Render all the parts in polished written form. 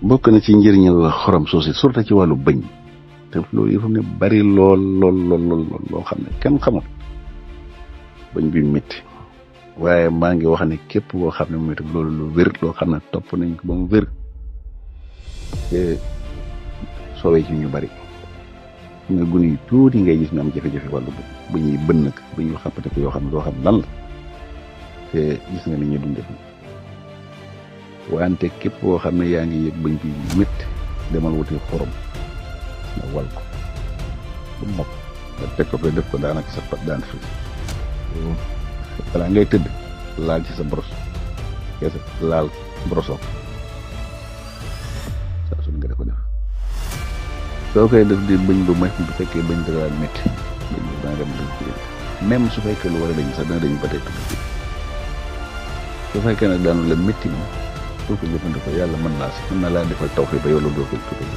bokk na ci njëriñal xorom soosi surtout ci wàllu bëñ te loolu yëpp ne bari lool loo xam ne kenn xamul bëñ bi métti waaye maa ngi wax ne képp koo xam ne moom loolu lu wér loo xam ne topp nañ ko ba mu wér te soowee ci ñu bari nga gune yu tuuti ngay gis ñu am jafe-jafe wàllu bëñ yi bën nag bëñ yu xappate ko yoo xam ne doo xam lan la te gis nga ni ñuy dundee wante képp koo xam ne yaa ngi yëg bëñ bi métti demal wuti xorom nga wal ko ba mokk nga teg ko fa def ko daanaka sa pat daan fi balaa ngay tëdd laal ci sa boros kese laal borosoo saa su nga def ko def soo koy def di bëñ bu métti bu fekkee bëñ dara métti bëñ bu dana dem même su fekkee lu war a dañ sax dana dañ ba tey tudd su fekkee nag daanu la métti moom soo ko jëfandikoo yàlla mën na laa defal tawfeex ba yow la doo ko tudd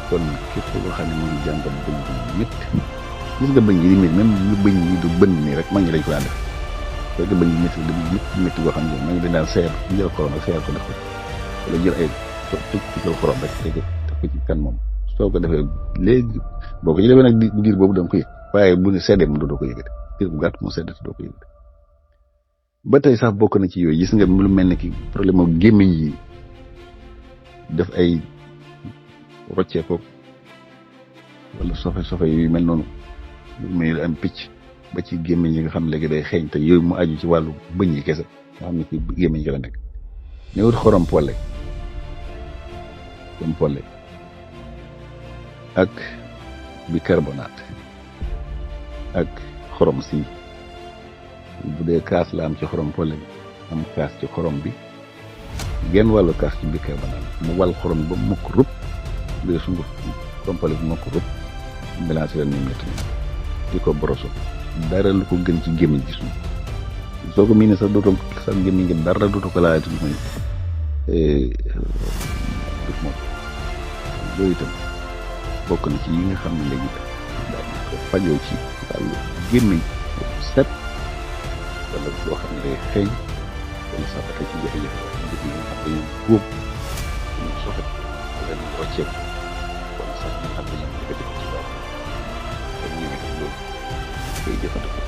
kon képp koo xam ne mu ngi jàngat bëñ bu métti gis nga bëñ yi di métti même lu bëñ yi du bënn nii rek mag ñi dañ ko daan def fekk bëñ yi métti boo xam ne mag ñi dañ daan seer jël xorom rek seer ko def ko wala jël ay jël xorom rek teg ko ci kan moom soo ko defee léegi boo ko jëlee nag diir boobu da nga ko yëg waaye bu ne seddee moom doo ko yëgati diir bu gàtt mu sedd doo ko yëgati ba tey sax bokk na ci yooyu gis nga lu mel ne ki problème ak gémmiñ yi def ay rocceeko wala sofe yu mel noonu lu mel am picc ba ci gémmiñ yi nga xam léegi day xeeñ te yooyu mu aju ci wàllu bëñ yi kese nga xam ne ci gémmiñ gi la nekk ne wut xorom polle ak bicarbonate ak xorom si bu dee kaas la am ci xorom polle bi am kaas ci xorom bi genn wàllu kaas ci bicarbonate mu wal xorom ba mukk rëpp bu dee sunguf xorom polle bi mukk rëpp mélangé leen ñoom ñett di ko broso dara lu ko gën ci gémmiñ ci suuf soo ko miinee sax dootoo sax gémmiñ gi dara dootoo ko laajati lu may moom loolu itam bokk na ci yi nga xam ne léegi daal di ko fajoo ci wàllu gémmiñ set wala loo xam ne day xeeñ wala sax ba tey ci jafe-jafe yi nga xam ne góob ñu soxet wala ñu rocceeku wala sax ñu xam ne ñoom jafe-jafe ci wàllu kon ñu ngi loolu koy jëfandikoo